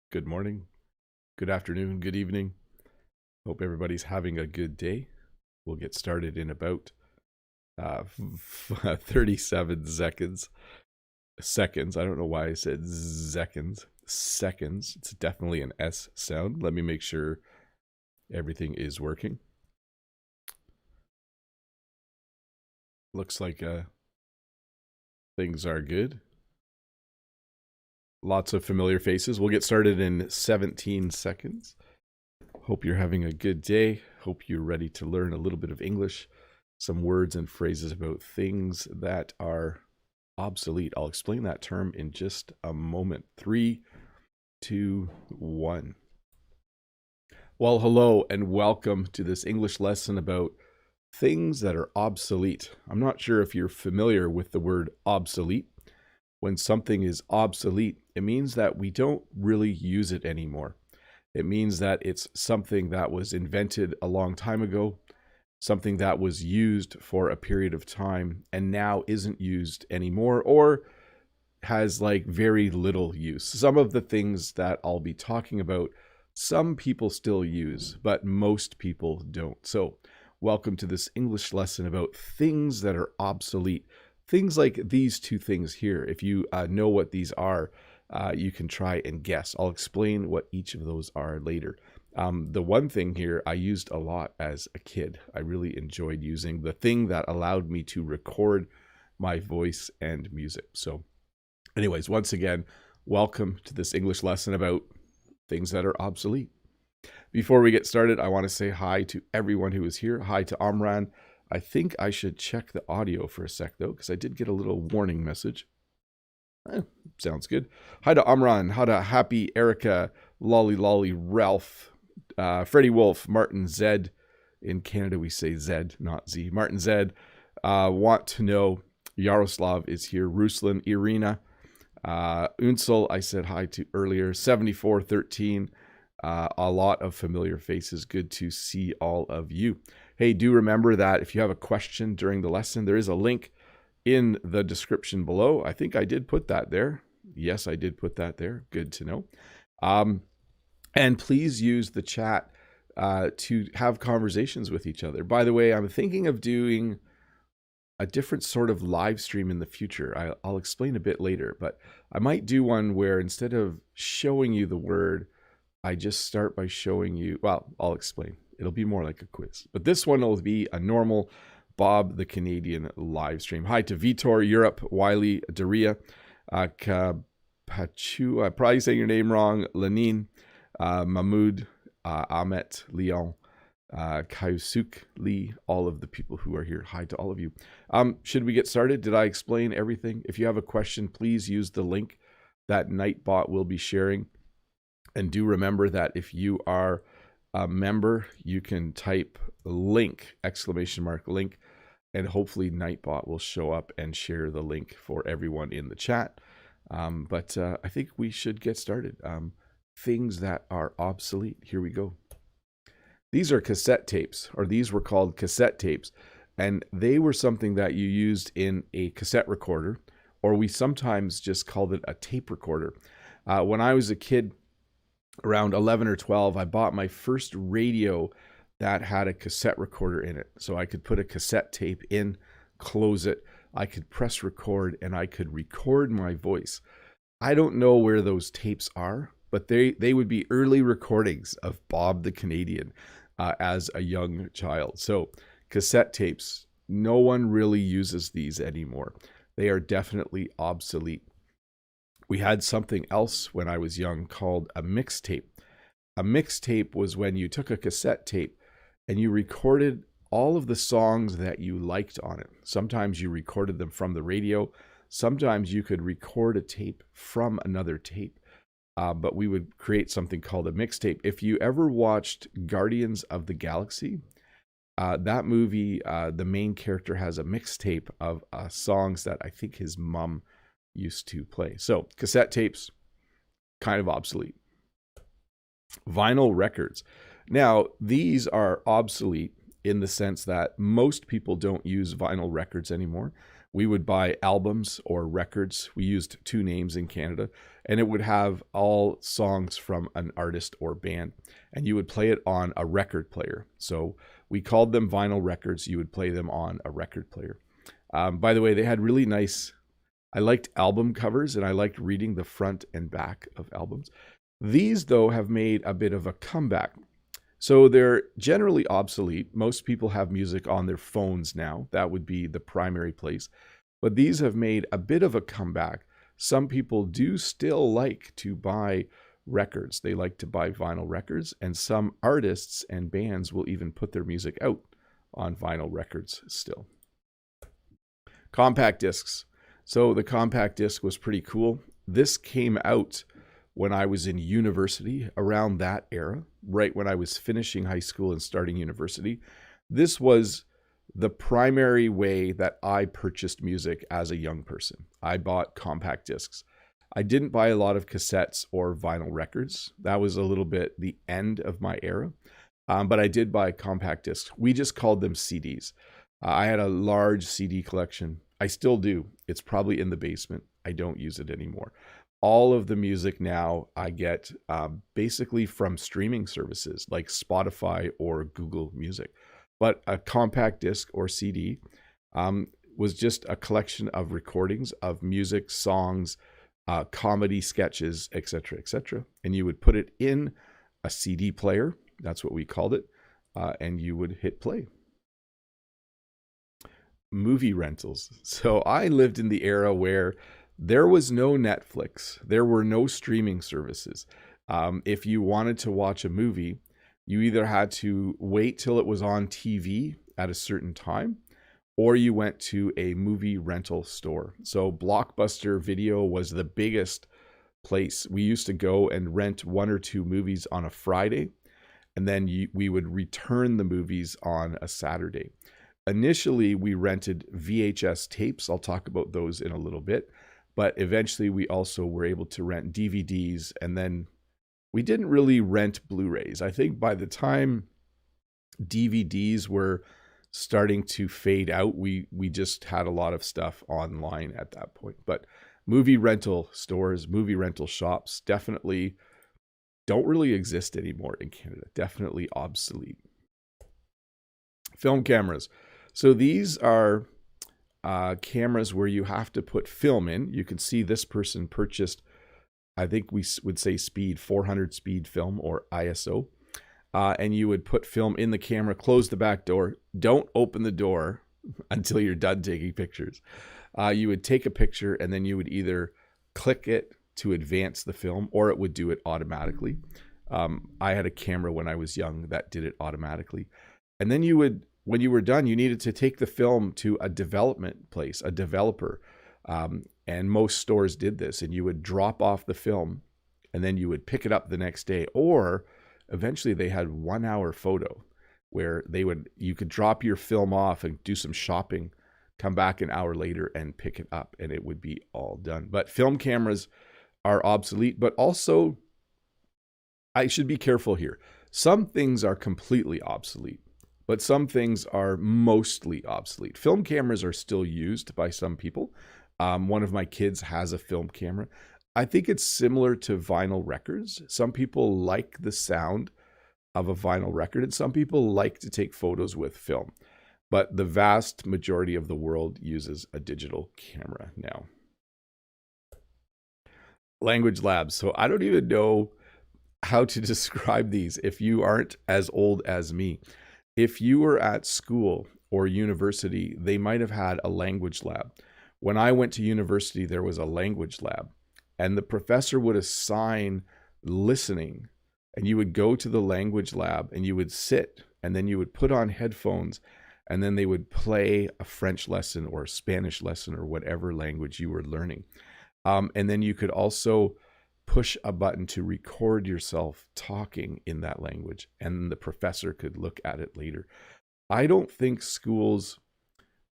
good morning, good afternoon, good evening. Hope everybody's having a good day. We'll get started in about 37 seconds. Seconds. I don't know why I said seconds. Seconds. It's definitely an S sound. Let me make sure everything is working. Looks like things are good. Lots of familiar faces. We'll get started in 17 seconds. Hope you're having a good day. Hope you're ready to learn a little bit of English, some words and phrases about things that are obsolete. I'll explain that term in just a moment. 3, 2, 1. Well, hello and welcome to this English lesson about things that are obsolete. I'm not sure if you're familiar with the word obsolete. When something is obsolete, it means that we don't really use it anymore. It means that it's something that was invented a long time ago, something that was used for a period of time and now isn't used anymore or has like very little use. Some of the things that I'll be talking about, some people still use, but most people don't. So welcome to this English lesson about things that are obsolete. Things like these two things here. If you know what these are, you can try and guess. I'll explain what each of those are later. The one thing here I used a lot as a kid. I really enjoyed using the thing that allowed me to record my voice and music. So anyways, once again, welcome to this English lesson about things that are obsolete. Before we get started, I want to say hi to everyone who is here. Hi to Amran. I think I should check the audio for a sec, though, because I did get a little warning message. Sounds good. Hi to Amran. Hi to Happy, Erica, Lolly, Ralph, Freddie Wolf, Martin Zed. In Canada, we say Zed, not Z. Martin Zed. Want to know. Yaroslav is here. Ruslan, Irina. Unsel, I said hi to earlier. 7413. A lot of familiar faces. Good to see all of you. Hey, do remember that if you have a question during the lesson, there is a link in the description below. I think I did put that there. Yes, I did put that there. Good to know. And please use the chat to have conversations with each other. By the way, I'm thinking of doing a different sort of live stream in the future. I'll explain a bit later, but I might do one where instead of showing you the word, I just start by showing you, well, I'll explain. It'll be more like a quiz. But this one will be a normal Bob the Canadian live stream. Hi to Vitor, Europe, Wiley, Daria, Kapachu, I'm probably saying your name wrong, Lenin, Mahmoud, Ahmet, Leon, Kausuk, Lee, all of the people who are here. Hi to all of you. Should we get started? Did I explain everything? If you have a question, please use the link that Nightbot will be sharing. And do remember that if you are a member, you can type link, exclamation mark link, and hopefully Nightbot will show up and share the link for everyone in the chat. But I think we should get started. Things that are obsolete. Here we go. These are cassette tapes, or these were called cassette tapes, and they were something that you used in a cassette recorder, or we sometimes just called it a tape recorder. When I was a kid, around 11 or 12, I bought my first radio that had a cassette recorder in it. So I could put a cassette tape in, close it, I could press record, and I could record my voice. I don't know where those tapes are, but they would be early recordings of Bob the Canadian as a young child. So cassette tapes, no one really uses these anymore. They are definitely obsolete. We had something else when I was young called a mixtape. A mixtape was when you took a cassette tape and you recorded all of the songs that you liked on it. Sometimes you recorded them from the radio. Sometimes you could record a tape from another tape. But we would create something called a mixtape. If you ever watched Guardians of the Galaxy, that movie, the main character has a mixtape of songs that I think his mom used to play. So cassette tapes, kind of obsolete. Vinyl records. Now, these are obsolete in the sense that most people don't use vinyl records anymore. We would buy albums or records. We used two names in Canada, and it would have all songs from an artist or band, and you would play it on a record player. So we called them vinyl records. You would play them on a record player. By the way, they had really nice, I liked album covers, and I liked reading the front and back of albums. These, though, have made a bit of a comeback. So they're generally obsolete. Most people have music on their phones now. That would be the primary place. But these have made a bit of a comeback. Some people do still like to buy records. They like to buy vinyl records, and some artists and bands will even put their music out on vinyl records still. Compact discs. So the compact disc was pretty cool. This came out when I was in university, around that era, right when I was finishing high school and starting university. This was the primary way that I purchased music as a young person. I bought compact discs. I didn't buy a lot of cassettes or vinyl records. That was a little bit the end of my era. But I did buy compact discs. We just called them CDs. I had a large CD collection. I still do. It's probably in the basement. I don't use it anymore. All of the music now I get basically from streaming services like Spotify or Google Music. But a compact disc or CD was just a collection of recordings of music, songs, comedy sketches, etc., etc. And you would put it in a CD player. That's what we called it. And you would hit play. Movie rentals. So I lived in the era where there was no Netflix. There were no streaming services. If you wanted to watch a movie, you either had to wait till it was on TV at a certain time, or you went to a movie rental store. So Blockbuster Video was the biggest place. We used to go and rent one or two movies on a Friday, and then we would return the movies on a Saturday. Initially, we rented VHS tapes. I'll talk about those in a little bit. But eventually we also were able to rent DVDs, and then we didn't really rent Blu-rays. I think by the time DVDs were starting to fade out, we just had a lot of stuff online at that point. But movie rental stores, movie rental shops definitely don't really exist anymore in Canada. Definitely obsolete. Film cameras. So these are cameras where you have to put film in. You can see this person purchased, I think we would say speed, 400 speed film or ISO. And you would put film in the camera, close the back door. Don't open the door until you're done taking pictures. You would take a picture, and then you would either click it to advance the film, or it would do it automatically. I had a camera when I was young that did it automatically. And then you would, when you were done, you needed to take the film to a development place, a developer. And most stores did this, and you would drop off the film, and then you would pick it up the next day. Or eventually they had 1 hour photo where you could drop your film off and do some shopping, come back an hour later and pick it up, and it would be all done. But film cameras are obsolete, but also I should be careful here. Some things are completely obsolete, but some things are mostly obsolete. Film cameras are still used by some people. One of my kids has a film camera. I think it's similar to vinyl records. Some people like the sound of a vinyl record, and some people like to take photos with film. But the vast majority of the world uses a digital camera now. Language labs. So I don't even know how to describe these if you aren't as old as me. If you were at school or university, they might have had a language lab. When I went to university, there was a language lab, and the professor would assign listening, and you would go to the language lab and you would sit, and then you would put on headphones, and then they would play a French lesson or a Spanish lesson or whatever language you were learning. And then you could also push a button to record yourself talking in that language, and the professor could look at it later. I don't think schools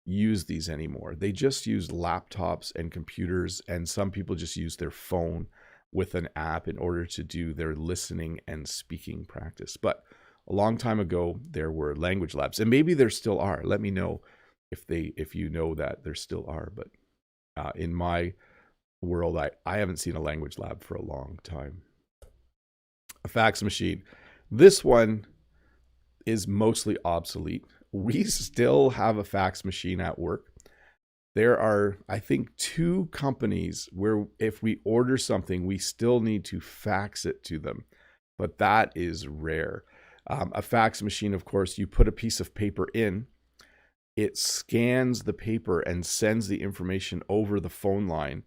use these anymore. They just use laptops and computers, and some people just use their phone with an app in order to do their listening and speaking practice. But a long time ago, there were language labs, and maybe there still are. Let me know if you know that there still are. But in my world, I haven't seen a language lab for a long time. A fax machine. This one is mostly obsolete. We still have a fax machine at work. There are, I think, 2 companies where if we order something, we still need to fax it to them, but that is rare. A fax machine, of course, you put a piece of paper in, it scans the paper and sends the information over the phone line,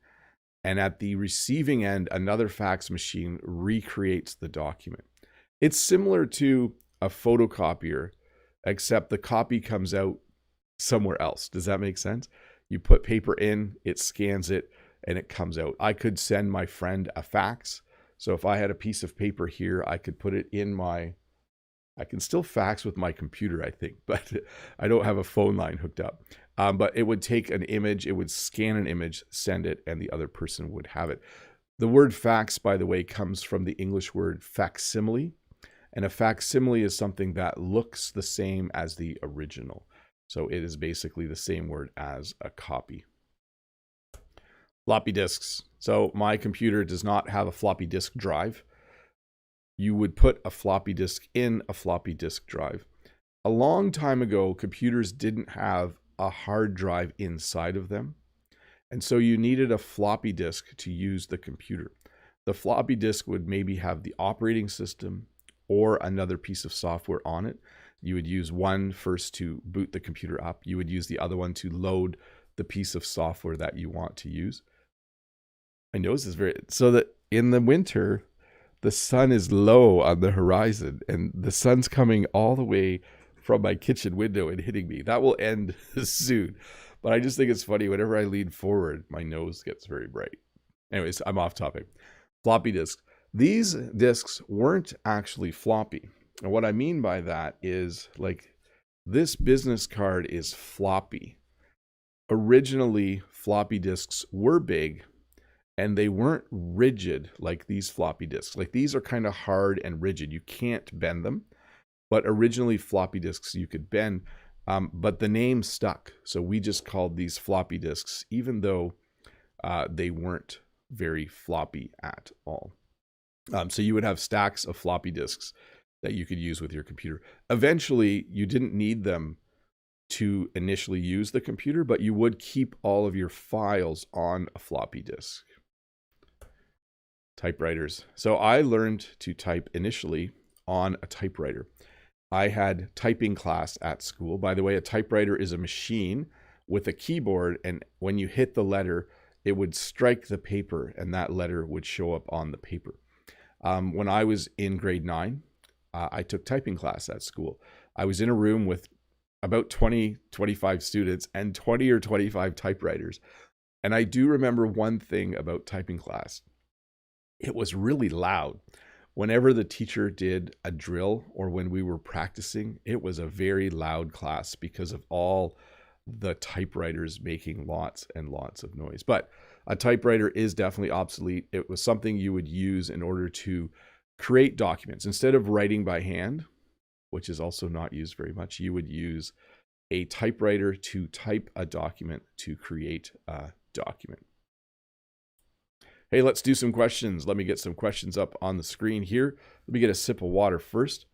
and at the receiving end, another fax machine recreates the document. It's similar to a photocopier, except the copy comes out somewhere else. Does that make sense? You put paper in, it scans it, and it comes out. I could send my friend a fax. So if I had a piece of paper here, I could put it in I can still fax with my computer, I think, but I don't have a phone line hooked up. But it would take an image, it would scan an image, send it, and the other person would have it. The word fax, by the way, comes from the English word facsimile. And a facsimile is something that looks the same as the original. So it is basically the same word as a copy. Floppy disks. So my computer does not have a floppy disk drive. You would put a floppy disk in a floppy disk drive. A long time ago, computers didn't have a hard drive inside of them. And so you needed a floppy disk to use the computer. The floppy disk would maybe have the operating system or another piece of software on it. You would use one first to boot the computer up. You would use the other one to load the piece of software that you want to use. My nose is so that in the winter, the sun is low on the horizon and the sun's coming all the way from my kitchen window and hitting me. That will end soon. But I just think it's funny. Whenever I lean forward, my nose gets very bright. Anyways, I'm off topic. Floppy disks. These disks weren't actually floppy. And what I mean by that is, like, this business card is floppy. Originally, floppy disks were big and they weren't rigid like these floppy disks. Like, these are kind of hard and rigid. You can't bend them. But originally, floppy disks you could bend, but the name stuck. So we just called these floppy disks, even though they weren't very floppy at all. So you would have stacks of floppy disks that you could use with your computer. Eventually, you didn't need them to initially use the computer, but you would keep all of your files on a floppy disk. Typewriters. So I learned to type initially on a typewriter. I had typing class at school. By the way, a typewriter is a machine with a keyboard, and when you hit the letter, it would strike the paper, and that letter would show up on the paper. When I was in grade 9, I took typing class at school. I was in a room with about 20, 25 students and 20 or 25 typewriters. And I do remember one thing about typing class. It was really loud. Whenever the teacher did a drill or when we were practicing, it was a very loud class because of all the typewriters making lots and lots of noise. But a typewriter is definitely obsolete. It was something you would use in order to create documents. Instead of writing by hand, which is also not used very much, you would use a typewriter to type a document to create a document. Hey, let's do some questions. Let me get some questions up on the screen here. Let me get a sip of water first.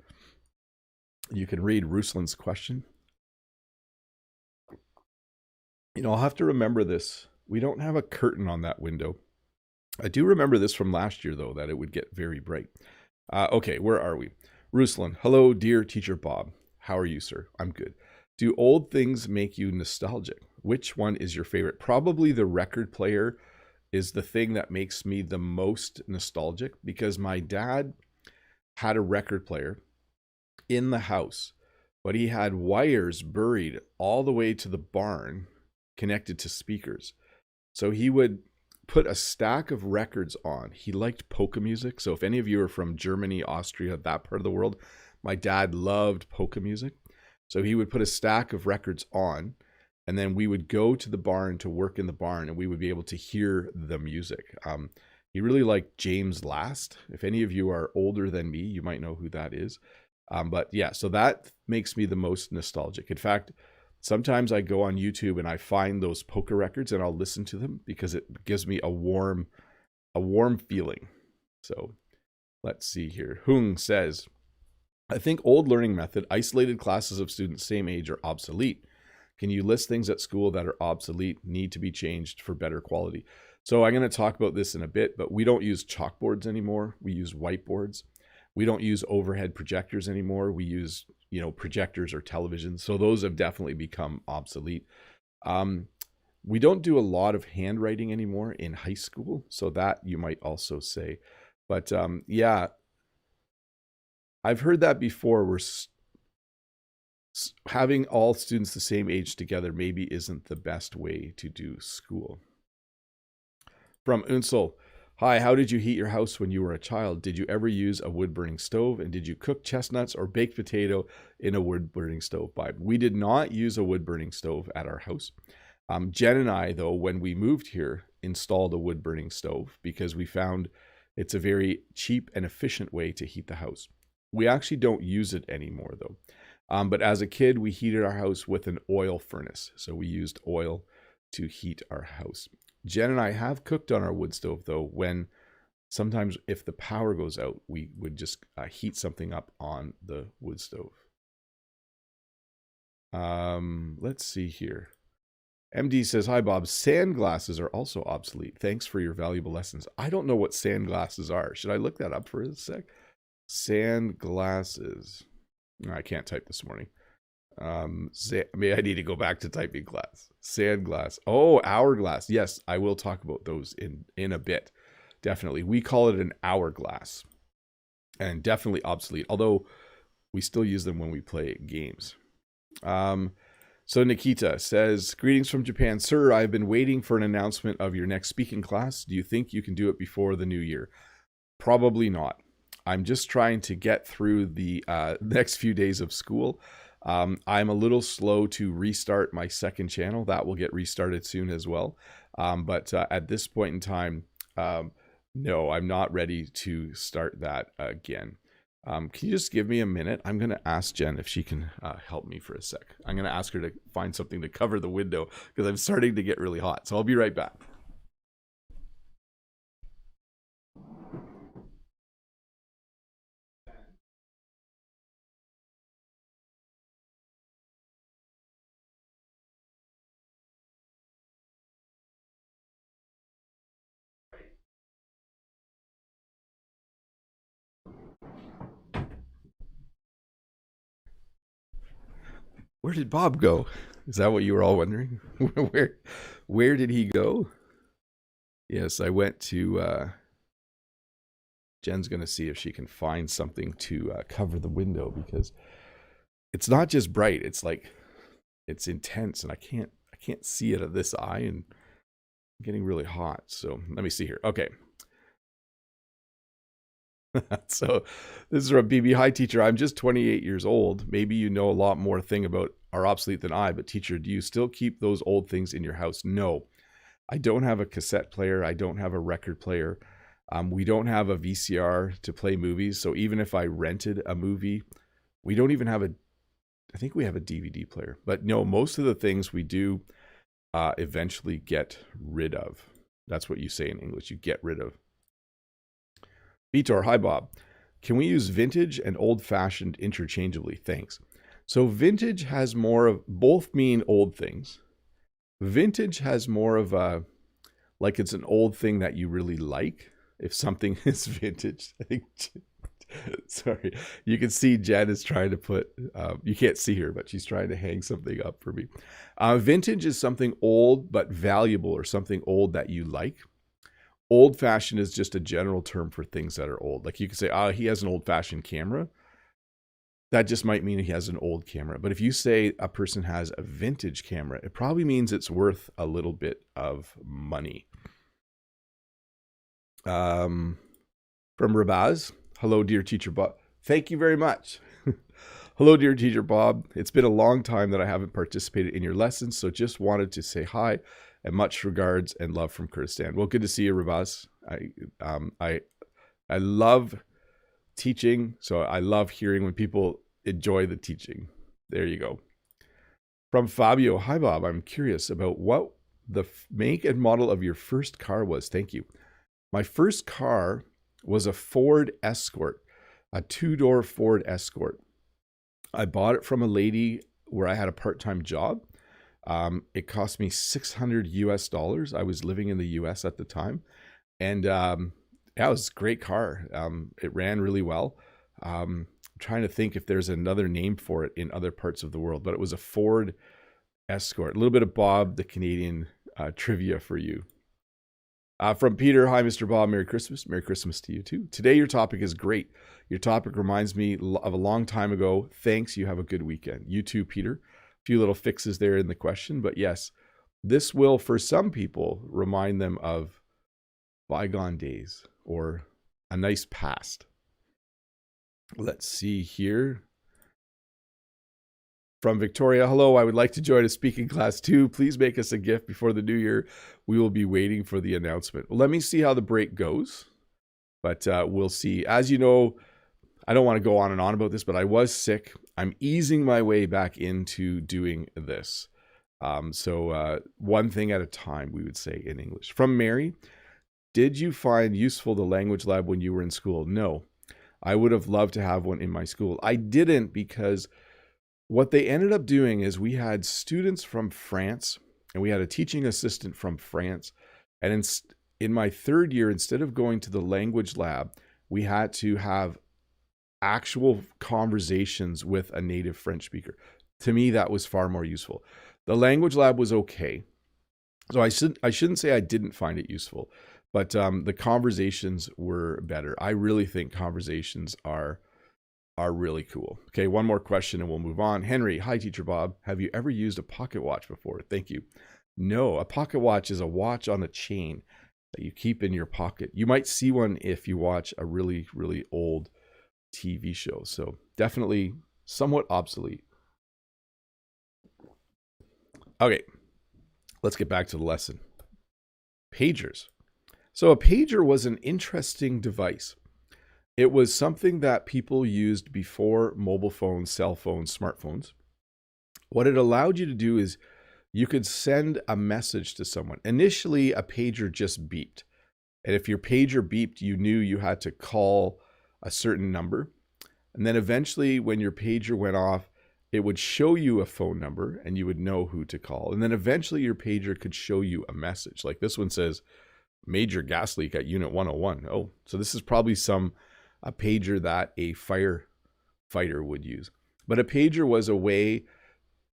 You can read Ruslan's question. You know, I'll have to remember this. We don't have a curtain on that window. I do remember this from last year, though, that it would get very bright. Okay, where are we? Ruslan, hello, dear teacher Bob. How are you, sir? I'm good. Do old things make you nostalgic? Which one is your favorite? Probably the record player is the thing that makes me the most nostalgic, because my dad had a record player in the house, but he had wires buried all the way to the barn connected to speakers. So he would put a stack of records on. He liked polka music. So if any of you are from Germany, Austria, that part of the world, my dad loved polka music. So he would put a stack of records on, and then we would go to the barn to work in the barn, and we would be able to hear the music. He really liked James Last. If any of you are older than me, you might know who that is. But yeah, so that makes me the most nostalgic. In fact, Sometimes I go on YouTube and I find those poker records and I'll listen to them because it gives me a warm feeling. So let's see here. Hung says, I think old learning method, isolated classes of students same age, are obsolete. Can you list things at school that are obsolete, need to be changed for better quality? So I'm going to talk about this in a bit, but we don't use chalkboards anymore. We use whiteboards. We don't use overhead projectors anymore. We use, projectors or televisions. So those have definitely become obsolete. We don't do a lot of handwriting anymore in high school. So that you might also say, but yeah, I've heard that before. Having all students the same age together maybe isn't the best way to do school. From Unsel, hi, how did you heat your house when you were a child? Did you ever use a wood-burning stove? And did you cook chestnuts or baked potato in a wood-burning stove? We did not use a wood-burning stove at our house. Jen and I, though, when we moved here, installed a wood-burning stove because we found it's a very cheap and efficient way to heat the house. We actually don't use it anymore, though. But as a kid, we heated our house with an oil furnace. So we used oil to heat our house. Jen and I have cooked on our wood stove, though, when sometimes if the power goes out, we would just heat something up on the wood stove. Let's see here. MD says, hi, Bob. Sand glasses are also obsolete. Thanks for your valuable lessons. I don't know what sand glasses are. Should I look that up for a sec? Sand glasses. I can't type this morning. I need to go back to typing class. Sand glass. Oh, hourglass. Yes, I will talk about those in a bit. Definitely. We call it an hourglass. And definitely obsolete. Although we still use them when we play games. So Nikita says, greetings from Japan. Sir, I've been waiting for an announcement of your next speaking class. Do you think you can do it before the new year? Probably not. I'm just trying to get through the next few days of school. I'm a little slow to restart my second channel. That will get restarted soon as well. But at this point in time, no, I'm not ready to start that again. Can you just give me a minute? I'm going to ask Jen if she can help me for a sec. I'm going to ask her to find something to cover the window because I'm starting to get really hot. So I'll be right back. Where did Bob go? Is that what you were all wondering? where did he go? Yes, I went to Jen's going to see if she can find something to cover the window because it's not just bright, it's like it's intense and I can't see it at this eye and I'm getting really hot. So, let me see here. Okay. So this is from BB. Hi, teacher. I'm just 28 years old. Maybe you know a lot more thing about are obsolete than I, but teacher, do you still keep those old things in your house? No, I don't have a cassette player. I don't have a record player. We don't have a VCR to play movies. So even if I rented a movie, we don't even have I think we have a DVD player, but no, most of the things we do eventually get rid of. That's what you say in English. You get rid of. Vitor, hi Bob. Can we use vintage and old-fashioned interchangeably? Thanks. So vintage has more of, both mean old things. Vintage has more of a, like it's an old thing that you really like. If something is vintage, I think, sorry, you can see Jen is trying to put, you can't see her, but she's trying to hang something up for me. Vintage is something old but valuable or something old that you like. Old-fashioned is just a general term for things that are old. Like you could say, he has an old-fashioned camera. That just might mean he has an old camera. But if you say a person has a vintage camera, it probably means it's worth a little bit of money. From Rabaz, hello, dear teacher Bob. Thank you very much. Hello, dear teacher Bob. It's been a long time that I haven't participated in your lessons, so just wanted to say hi and much regards and love from Kurdistan. Well, good to see you, Rabaz. I love teaching, so I love hearing when people enjoy the teaching. There you go. From Fabio, hi Bob, I'm curious about what the make and model of your first car was. Thank you. My first car was a Ford Escort, a two-door Ford Escort. I bought it from a lady where I had a part-time job. It cost me $600 US. I was living in the US at the time. And yeah, it was a great car. It ran really well. I'm trying to think if there's another name for it in other parts of the world, but it was a Ford Escort. A little bit of Bob the Canadian trivia for you. From Peter, hi, Mr. Bob. Merry Christmas. Merry Christmas to you too. Today, your topic is great. Your topic reminds me of a long time ago. Thanks. You have a good weekend. You too, Peter. A few little fixes there in the question, but yes, this will, for some people, remind them of bygone days or a nice past. Let's see here. From Victoria, hello, I would like to join a speaking class too. Please make us a gift before the new year. We will be waiting for the announcement. Well, let me see how the break goes, but we'll see. As you know, I don't want to go on and on about this, but I was sick. I'm easing my way back into doing this. So one thing at a time, we would say in English. From Mary, did you find useful the language lab when you were in school? No, I would have loved to have one in my school. I didn't, because what they ended up doing is we had students from France and we had a teaching assistant from France. And in my third year, instead of going to the language lab, we had to have actual conversations with a native French speaker. To me, that was far more useful. The language lab was okay. So I shouldn't say I didn't find it useful, but the conversations were better. I really think conversations are really cool. Okay, one more question and we'll move on. Henry, hi, Teacher Bob. Have you ever used a pocket watch before? Thank you. No, a pocket watch is a watch on a chain that you keep in your pocket. You might see one if you watch a really, really old TV show. So definitely somewhat obsolete. Okay, let's get back to the lesson. Pagers. So a pager was an interesting device. It was something that people used before mobile phones, cell phones, smartphones. What it allowed you to do is you could send a message to someone. Initially, a pager just beeped. And if your pager beeped, you knew you had to call a certain number. And then eventually, when your pager went off, it would show you a phone number and you would know who to call. And then eventually your pager could show you a message. Like this one says, major gas leak at unit 101. Oh, so this is probably a pager that a firefighter would use. But a pager was a way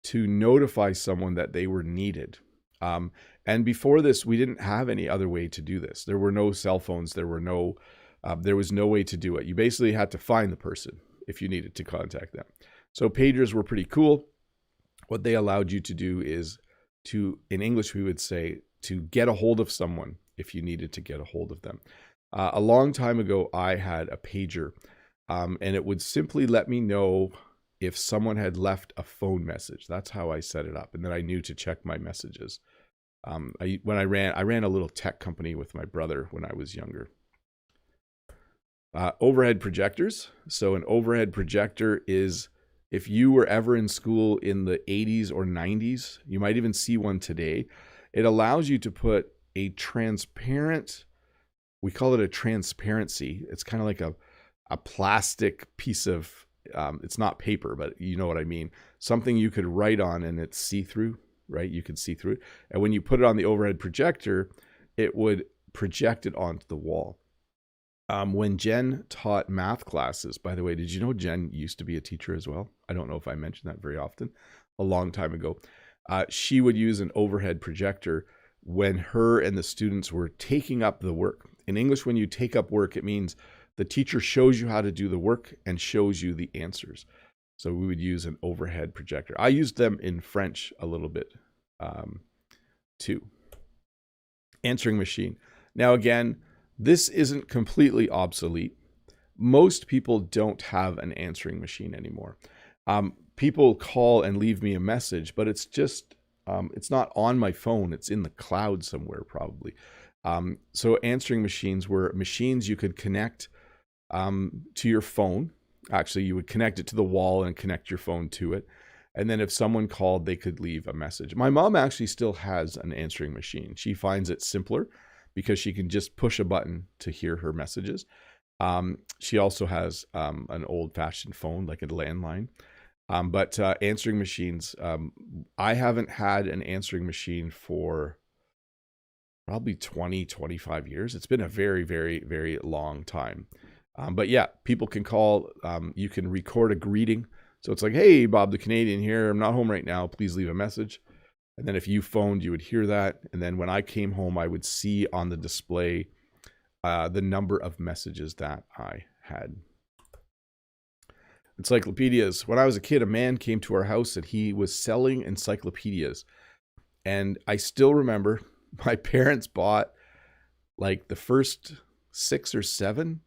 to notify someone that they were needed. And before this, we didn't have any other way to do this. There were no cell phones. There was no way to do it. You basically had to find the person if you needed to contact them. So pagers were pretty cool. What they allowed you to do is in English, we would say, to get a hold of someone if you needed to get a hold of them. A long time ago, I had a pager, and it would simply let me know if someone had left a phone message. That's how I set it up. And then I knew to check my messages. I ran a little tech company with my brother when I was younger. Overhead projectors. So an overhead projector is, if you were ever in school in the 80s or 90s, you might even see one today. It allows you to put a transparent, we call it a transparency. It's kind of like a plastic piece of, it's not paper, but you know what I mean. Something you could write on and it's see-through, right? You could see through it. And when you put it on the overhead projector, it would project it onto the wall. When Jen taught math classes, by the way, did you know Jen used to be a teacher as well? I don't know if I mentioned that very often, a long time ago. She would use an overhead projector when her and the students were taking up the work. In English, when you take up work, it means the teacher shows you how to do the work and shows you the answers. So we would use an overhead projector. I used them in French a little bit too. Answering machine. Now again, this isn't completely obsolete. Most people don't have an answering machine anymore. People call and leave me a message, but it's just, it's not on my phone. It's in the cloud somewhere probably. So answering machines were machines you could connect to your phone. Actually, you would connect it to the wall and connect your phone to it. And then if someone called, they could leave a message. My mom actually still has an answering machine. She finds it simpler because she can just push a button to hear her messages. She also has an old-fashioned phone, like a landline. But answering machines, I haven't had an answering machine for probably 20, 25 years. It's been a very, very, very long time. But yeah, people can call. You can record a greeting. So it's like, hey, Bob the Canadian here. I'm not home right now. Please leave a message. And then if you phoned, you would hear that. And then when I came home, I would see on the display the number of messages that I had. Encyclopedias. When I was a kid, a man came to our house and he was selling encyclopedias. And I still remember my parents bought like the first 6 or 7,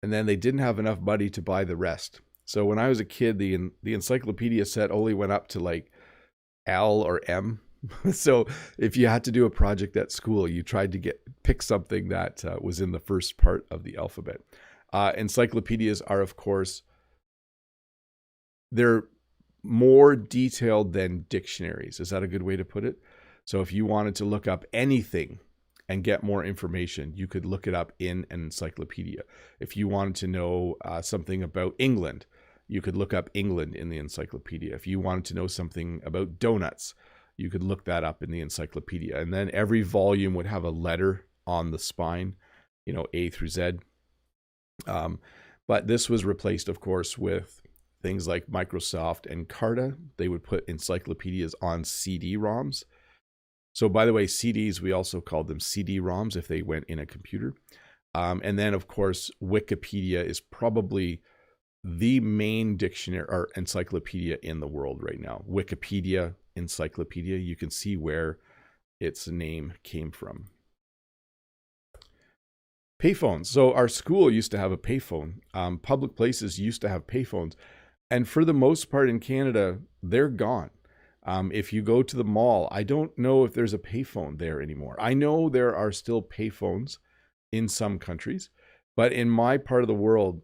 and then they didn't have enough money to buy the rest. So when I was a kid, the encyclopedia set only went up to like L or M. So if you had to do a project at school, you tried to pick something that was in the first part of the alphabet. Encyclopedias are, of course, they're more detailed than dictionaries. Is that a good way to put it? So if you wanted to look up anything and get more information, you could look it up in an encyclopedia. If you wanted to know something about England, you could look up England in the encyclopedia. If you wanted to know something about donuts, you could look that up in the encyclopedia. And then every volume would have a letter on the spine, A through Z. But this was replaced, of course, with things like Microsoft and Carta. They would put encyclopedias on CD-ROMs. So by the way, CDs, we also called them CD-ROMs if they went in a computer. And then, of course, Wikipedia is probably the main dictionary or encyclopedia in the world right now. Wikipedia encyclopedia, you can see where its name came from. Payphones. So our school used to have a payphone. Public places used to have payphones. And for the most part in Canada, they're gone. If you go to the mall, I don't know if there's a payphone there anymore. I know there are still payphones in some countries, but in my part of the world,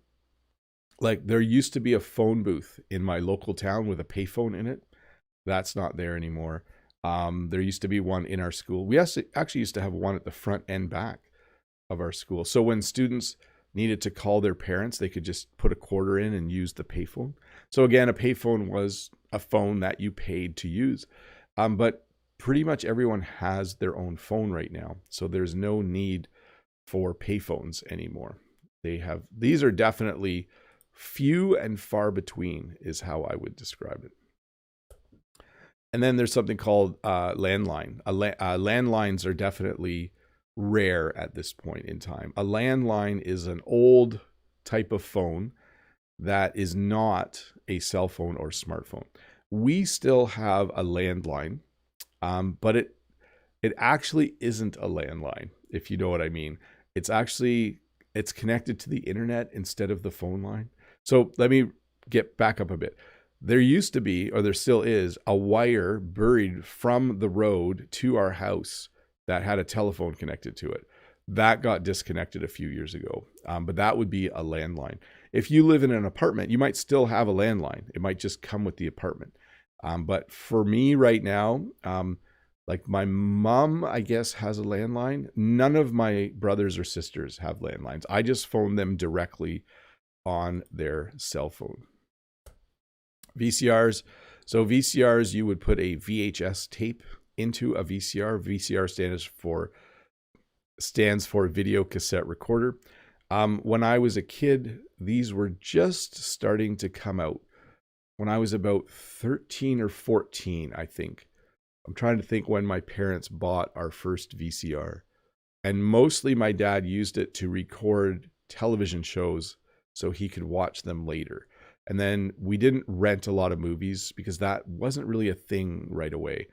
like there used to be a phone booth in my local town with a payphone in it. That's not there anymore. There used to be one in our school. We actually used to have one at the front and back of our school. So when students needed to call their parents, they could just put a quarter in and use the payphone. So again, a payphone was a phone that you paid to use. But pretty much everyone has their own phone right now. So there's no need for payphones anymore. These are definitely few and far between is how I would describe it. And then there's something called landline. Landlines are definitely rare at this point in time. A landline is an old type of phone that is not a cell phone or smartphone. We still have a landline, but it actually isn't a landline, if you know what I mean. It's connected to the internet instead of the phone line. So let me get back up a bit. There used to be, or there still is, a wire buried from the road to our house that had a telephone connected to it. That got disconnected a few years ago, but that would be a landline. If you live in an apartment, you might still have a landline. It might just come with the apartment. But for me right now, like my mom, I guess, has a landline. None of my brothers or sisters have landlines. I just phone them directly on their cell phone. VCRs. So VCRs, you would put a VHS tape into a VCR. VCR stands for video cassette recorder. When I was a kid, these were just starting to come out. When I was about 13 or 14, I think. I'm trying to think when my parents bought our first VCR. And mostly my dad used it to record television shows so he could watch them later. And then we didn't rent a lot of movies because that wasn't really a thing right away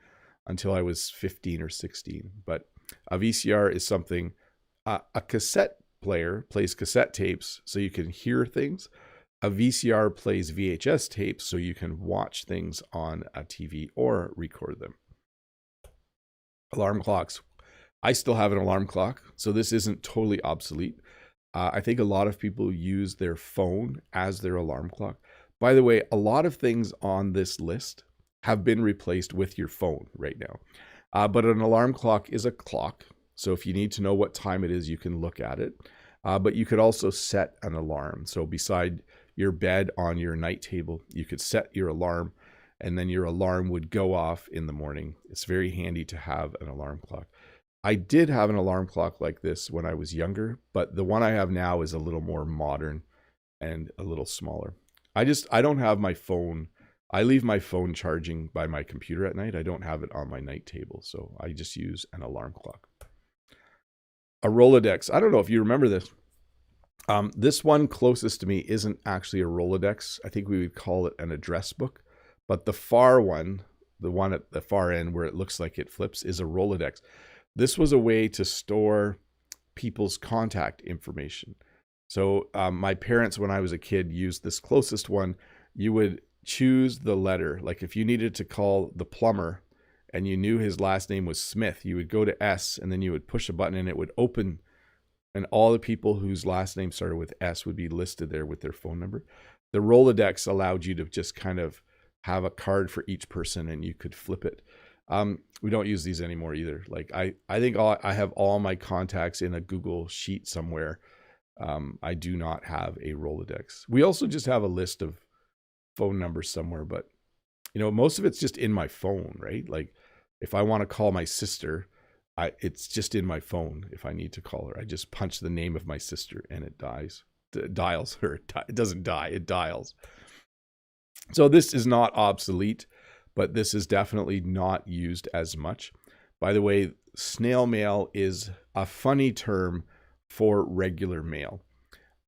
until I was 15 or 16. But a VCR is something, a cassette player plays cassette tapes so you can hear things. A VCR plays VHS tapes so you can watch things on a TV or record them. Alarm clocks. I still have an alarm clock, so this isn't totally obsolete. I think a lot of people use their phone as their alarm clock. By the way, a lot of things on this list have been replaced with your phone right now. But an alarm clock is a clock. So if you need to know what time it is, you can look at it. But you could also set an alarm. So beside your bed on your night table, you could set your alarm, and then your alarm would go off in the morning. It's very handy to have an alarm clock. I did have an alarm clock like this when I was younger, but the one I have now is a little more modern and a little smaller. I don't have my phone. I leave my phone charging by my computer at night. I don't have it on my night table, so I just use an alarm clock. A rolodex. I don't know if you remember this. This one closest to me isn't actually a rolodex. I think we would call it an address book. But the far one, the one at the far end where it looks like it flips, is a rolodex. This was a way to store people's contact information. So my parents, when I was a kid, used this closest one. You would choose the letter. Like if you needed to call the plumber and you knew his last name was Smith, you would go to S and then you would push a button and it would open, and all the people whose last name started with S would be listed there with their phone number. The Rolodex allowed you to just kind of have a card for each person and you could flip it. We don't use these anymore either. Like I think I have all my contacts in a Google sheet somewhere. I do not have a Rolodex. We also just have a list of phone numbers somewhere, but most of it's just in my phone, right? Like if I want to call my sister, it's just in my phone. If I need to call her, I just punch the name of my sister and it dials her. It doesn't die, it dials. So this is not obsolete, but this is definitely not used as much. By the way, snail mail is a funny term for regular mail.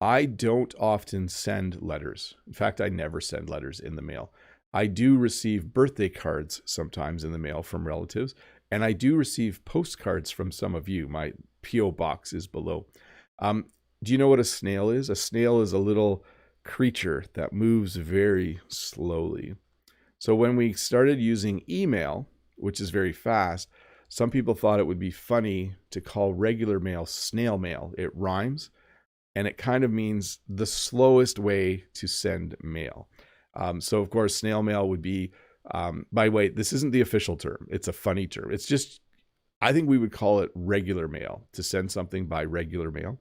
I don't often send letters. In fact, I never send letters in the mail. I do receive birthday cards sometimes in the mail from relatives, and I do receive postcards from some of you. My P.O. box is below. Do you know what a snail is? A snail is a little creature that moves very slowly. So when we started using email, which is very fast, some people thought it would be funny to call regular mail snail mail. It rhymes, and it kind of means the slowest way to send mail. So of course, snail mail would be, by the way, this isn't the official term. It's a funny term. It's just, I think we would call it regular mail, to send something by regular mail.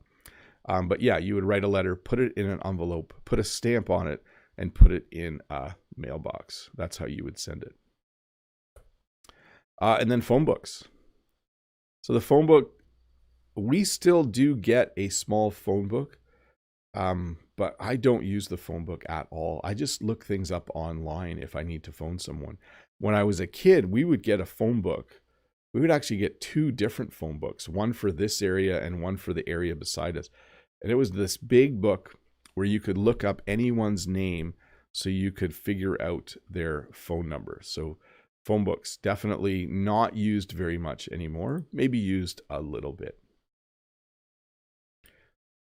But yeah, you would write a letter, put it in an envelope, put a stamp on it, and put it in a mailbox. That's how you would send it. And then phone books. So the phone book, we still do get a small phone book, but I don't use the phone book at all. I just look things up online if I need to phone someone. When I was a kid, we would get a phone book. We would actually get two different phone books, one for this area and one for the area beside us. And it was this big book where you could look up anyone's name so you could figure out their phone number. So phone books, definitely not used very much anymore, maybe used a little bit.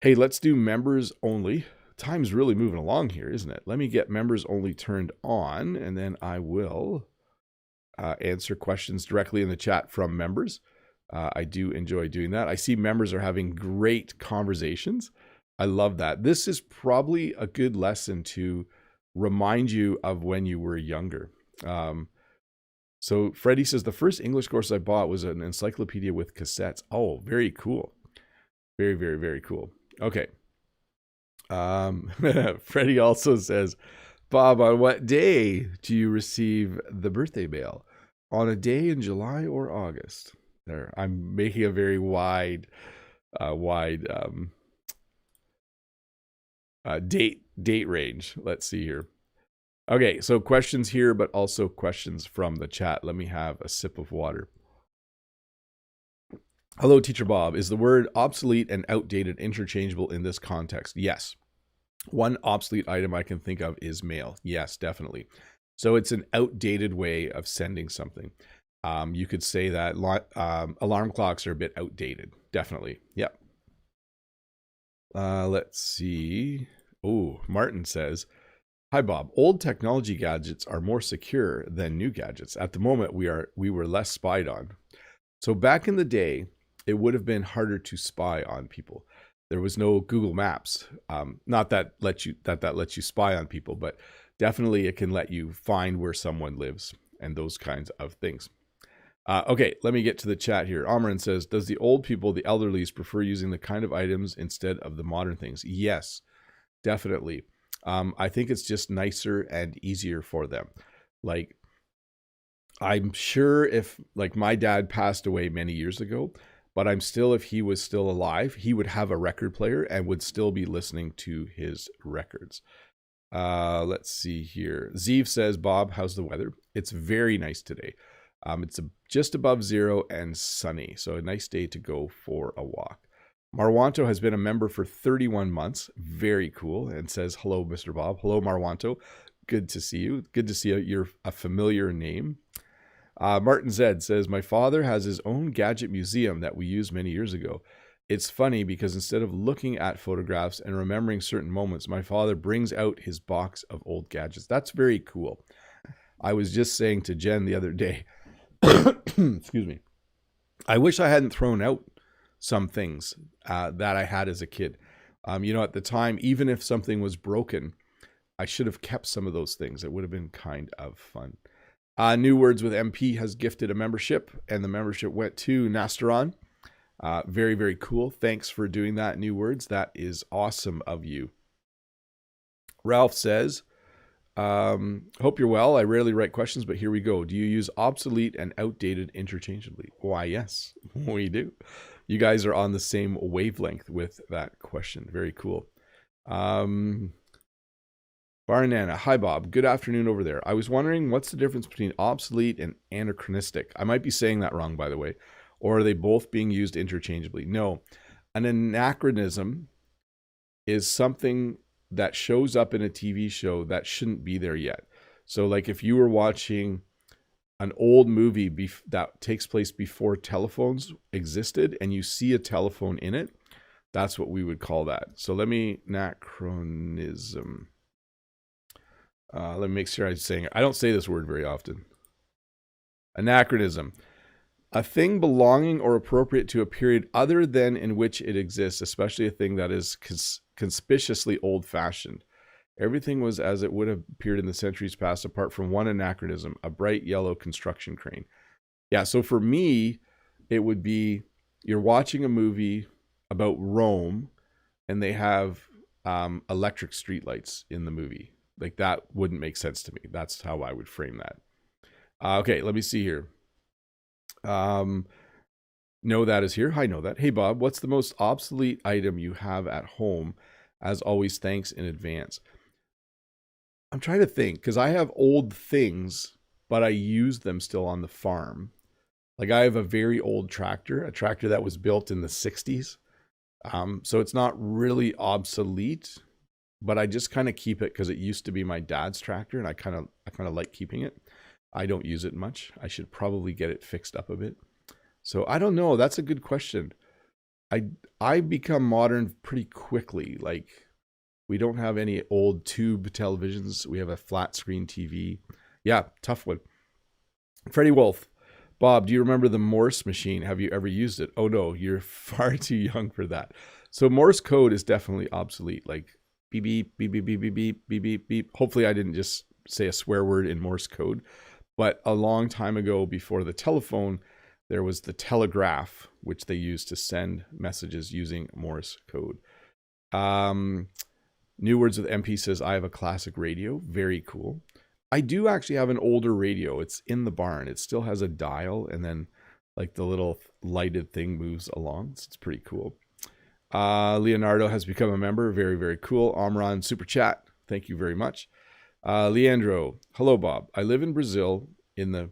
Hey, let's do members only. Time's really moving along here, isn't it? Let me get members only turned on, and then I will answer questions directly in the chat from members. I do enjoy doing that. I see members are having great conversations. I love that. This is probably a good lesson to remind you of when you were younger. So Freddie says, the first English course I bought was an encyclopedia with cassettes. Oh, very cool. Very, very, very cool. Okay. Freddie also says, Bob, on what day do you receive the birthday mail? On a day in July or August? There, I'm making a very wide date range. Let's see here. Okay, so questions here, but also questions from the chat. Let me have a sip of water. Hello, Teacher Bob. Is the word obsolete and outdated interchangeable in this context? Yes. One obsolete item I can think of is mail. Yes, definitely. So it's an outdated way of sending something. You could say that alarm clocks are a bit outdated. Definitely. Yep. Let's see. Oh, Martin says, hi, Bob. Old technology gadgets are more secure than new gadgets. At the moment, we were less spied on. So back in the day, it would have been harder to spy on people. There was no Google Maps. Not that lets you spy on people, but definitely it can let you find where someone lives. and those kinds of things. Okay, let me get to the chat here. Amran says, does the old people, the elderlies, prefer using the kind of items instead of the modern things? Yes, definitely. I think it's just nicer and easier for them. Like, I'm sure if, like, my dad passed away many years ago, but I'm still, if he was still alive, he would have a record player and would still be listening to his records. Let's see here. Zeev says, Bob, how's the weather? It's very nice today. It's just above 0 and sunny, so a nice day to go for a walk. Marwanto has been a member for 31 months. Very cool. And says, hello, Mr. Bob. Hello, Marwanto. Good to see you. Good to see you. You're a familiar name. Martin Zed says, my father has his own gadget museum that we used many years ago. It's funny because instead of looking at photographs and remembering certain moments, my father brings out his box of old gadgets. That's very cool. I was just saying to Jen the other day, excuse me, I wish I hadn't thrown out some things that I had as a kid. At the time, even if something was broken, I should have kept some of those things. It would have been kind of fun. New Words with MP has gifted a membership, and the membership went to Nastaron. Very, very cool. Thanks for doing that, New Words. That is awesome of you. Ralph says, hope you're well. I rarely write questions, but here we go. Do you use obsolete and outdated interchangeably? Why, yes, we do. You guys are on the same wavelength with that question. Very cool. Baranana, hi Bob. Good afternoon over there. I was wondering what's the difference between obsolete and anachronistic? I might be saying that wrong, by the way. Or are they both being used interchangeably? No. An anachronism is something that shows up in a TV show that shouldn't be there yet. So like if you were watching an old movie that takes place before telephones existed and you see a telephone in it, that's what we would call that. So anachronism. Let me make sure I'm saying it. I don't say this word very often. Anachronism. A thing belonging or appropriate to a period other than in which it exists, especially a thing that is conspicuously old-fashioned. Everything was as it would have appeared in the centuries past, apart from one anachronism, a bright yellow construction crane. Yeah, so for me, it would be you're watching a movie about Rome, and they have electric streetlights in the movie. Like, that wouldn't make sense to me. That's how I would frame that. Okay, let me see here. Know That is here. Hi, Know That. Hey, Bob, what's the most obsolete item you have at home? As always, thanks in advance. I'm trying to think, because I have old things, but I use them still on the farm. Like, I have a very old tractor, a tractor that was built in the 60s. So it's not really obsolete, but I just kind of keep it because it used to be my dad's tractor, and I kind of like keeping it. I don't use it much. I should probably get it fixed up a bit. So I don't know. That's a good question. I become modern pretty quickly. Like, we don't have any old tube televisions. We have a flat screen TV. Yeah, tough one. Freddie Wolf. Bob, do you remember the Morse machine? Have you ever used it? Oh no, you're far too young for that. So Morse code is definitely obsolete. Like beep, beep, beep, beep, beep, beep, beep, beep, beep, beep. Hopefully I didn't just say a swear word in Morse code. But a long time ago, before the telephone, there was the telegraph, which they used to send messages using Morse code. New Words with MP says, I have a classic radio. Very cool. I do actually have an older radio. It's in the barn. It still has a dial, and then like the little lighted thing moves along. So it's pretty cool. Leonardo has become a member. Very, very cool. Amran, super chat. Thank you very much. Leandro, hello, Bob. I live in Brazil in the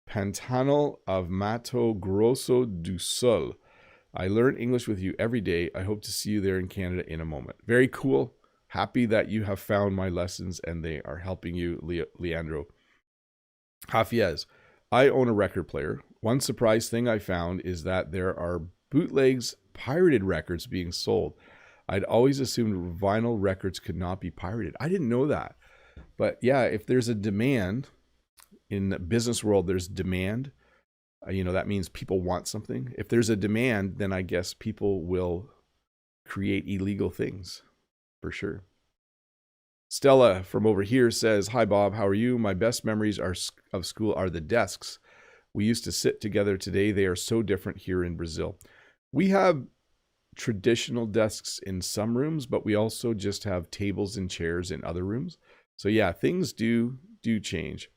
Pantanal of Mato Grosso do Sul. I learn English with you every day. I hope to see you there in Canada in a moment. Very cool. Happy that you have found my lessons and they are helping you, Leandro. Hafiez, I own a record player. One surprise thing I found is that there are bootlegs, pirated records being sold. I'd always assumed vinyl records could not be pirated. I didn't know that. But yeah, if there's a demand in the business world, there's demand. That means people want something. If there's a demand, then I guess people will create illegal things for sure. Stella from over here says, "Hi Bob, how are you? My best memories of school are the desks. We used to sit together. Today they are so different here in Brazil. We have traditional desks in some rooms, but we also just have tables and chairs in other rooms. So yeah, things do change."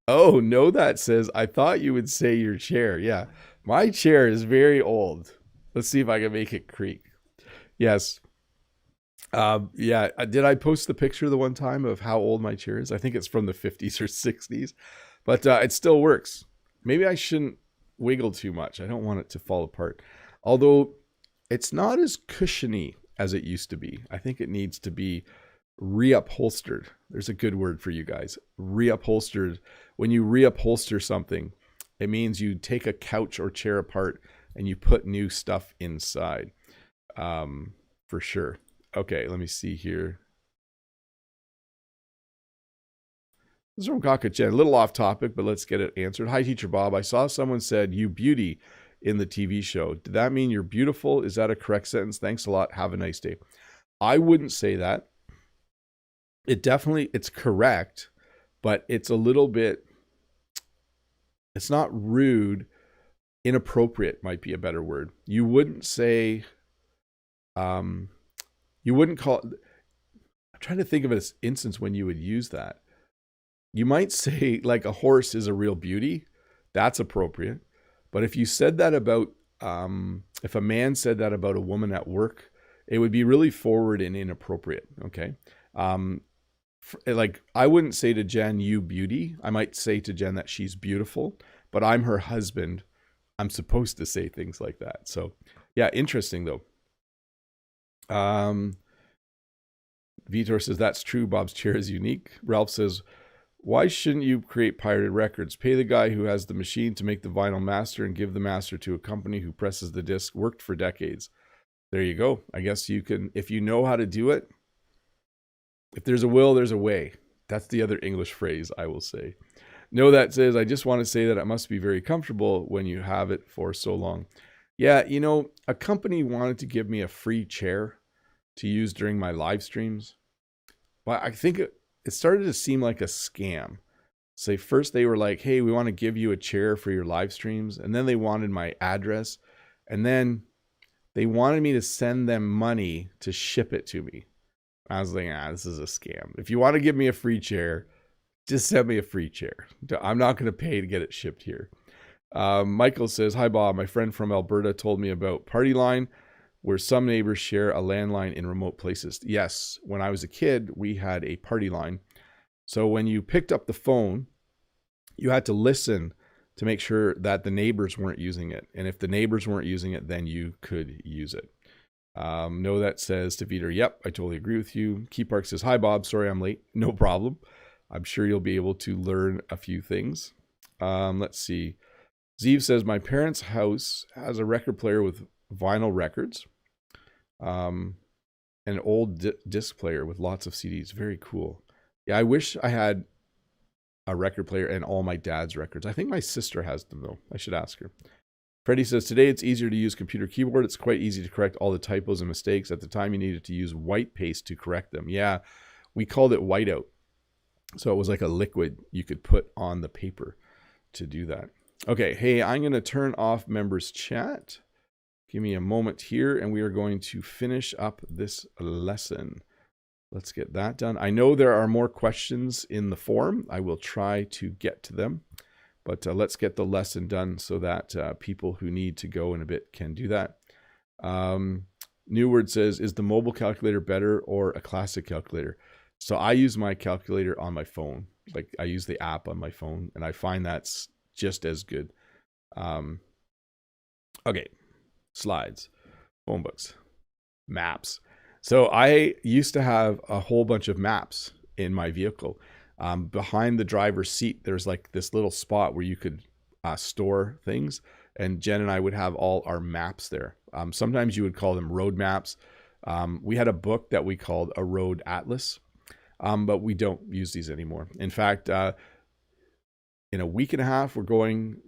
Oh, no, that says, "I thought you would say your chair." Yeah, my chair is very old. Let's see if I can make it creak. Yes. Yeah. Did I post the picture the one time of how old my chair is? I think it's from the 50s or 60s, but it still works. Maybe I shouldn't wiggle too much. I don't want it to fall apart. Although it's not as cushiony as it used to be. I think it needs to be reupholstered. There's a good word for you guys. Reupholstered. When you reupholster something, it means you take a couch or chair apart and you put new stuff inside. For sure. Okay, let me see here. This is from Kaka-chan. A little off topic, but let's get it answered. "Hi, Teacher Bob. I saw someone said you beauty in the TV show. Did that mean you're beautiful? Is that a correct sentence? Thanks a lot. Have a nice day." I wouldn't say that. It's correct, but it's a little bit, it's not rude. Inappropriate might be a better word. You wouldn't say, you wouldn't call, I'm trying to think of an instance when you would use that. You might say like a horse is a real beauty. That's appropriate. But if you said that about, if a man said that about a woman at work, it would be really forward and inappropriate. Okay. Like I wouldn't say to Jen, "You beauty." I might say to Jen that she's beautiful, but I'm her husband. I'm supposed to say things like that. So yeah, interesting though. Vitor says, "That's true. Bob's chair is unique." Ralph says, "Why shouldn't you create pirated records? Pay the guy who has the machine to make the vinyl master and give the master to a company who presses the disc. Worked for decades." There you go. I guess you can, if you know how to do it. If there's a will, there's a way. That's the other English phrase I will say. No, that says, "I just want to say that it must be very comfortable when you have it for so long." Yeah, you know, a company wanted to give me a free chair to use during my live streams, but I think it started to seem like a scam. So first they were like, "Hey, we want to give you a chair for your live streams." And then they wanted my address. And then they wanted me to send them money to ship it to me. I was like, this is a scam. If you want to give me a free chair, just send me a free chair. I'm not going to pay to get it shipped here. Michael says, "Hi, Bob. My friend from Alberta told me about Party Line, where some neighbors share a landline in remote places." Yes, when I was a kid, we had a Party Line. So when you picked up the phone, you had to listen to make sure that the neighbors weren't using it. And if the neighbors weren't using it, then you could use it. No, that says to Vitor, "Yep, I totally agree with you." Key Park says, "Hi, Bob. Sorry I'm late." No problem. I'm sure you'll be able to learn a few things. Let's see. Zeev says, "My parents' house has a record player with vinyl records. An old disc player with lots of CDs. Very cool." Yeah, I wish I had a record player and all my dad's records. I think my sister has them, though. I should ask her. Freddie says, "Today it's easier to use computer keyboard. It's quite easy to correct all the typos and mistakes. At the time, you needed to use white paste to correct them." Yeah, we called it whiteout. So it was like a liquid you could put on the paper to do that. Okay, hey, I'm going to turn off members chat. Give me a moment here, and we are going to finish up this lesson. Let's get that done. I know there are more questions in the forum. I will try to get to them. But let's get the lesson done so that people who need to go in a bit can do that. New Word says, "Is the mobile calculator better or a classic calculator?" So I use my calculator on my phone. Like I use the app on my phone, and I find that's just as good. Okay, slides, phone books, maps. So I used to have a whole bunch of maps in my vehicle. Behind the driver's seat, there's like this little spot where you could store things. And Jen and I would have all our maps there. Sometimes you would call them road maps. We had a book that we called a road atlas, but we don't use these anymore. In fact, in a week and a half, we're going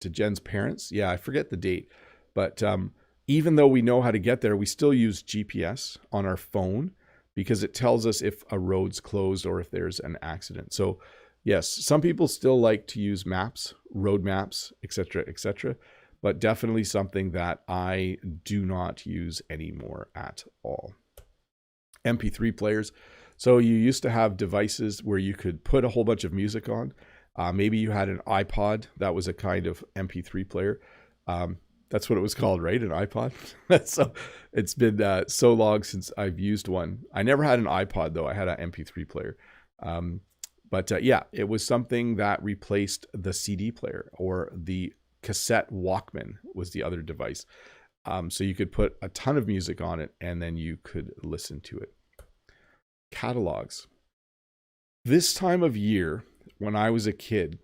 to Jen's parents. Yeah, I forget the date. But even though we know how to get there, we still use GPS on our phone. because it tells us if a road's closed or if there's an accident. So yes, some people still like to use maps, road maps, etc., but definitely something that I do not use anymore at all. MP3 players. So you used to have devices where you could put a whole bunch of music on. Maybe you had an iPod. That was a kind of MP3 player. That's what it was called, right? An iPod. So it's been so long since I've used one. I never had an iPod though. I had an MP3 player. But yeah, it was something that replaced the CD player, or the cassette Walkman was the other device. So you could put a ton of music on it and then you could listen to it. Catalogs. This time of year, when I was a kid,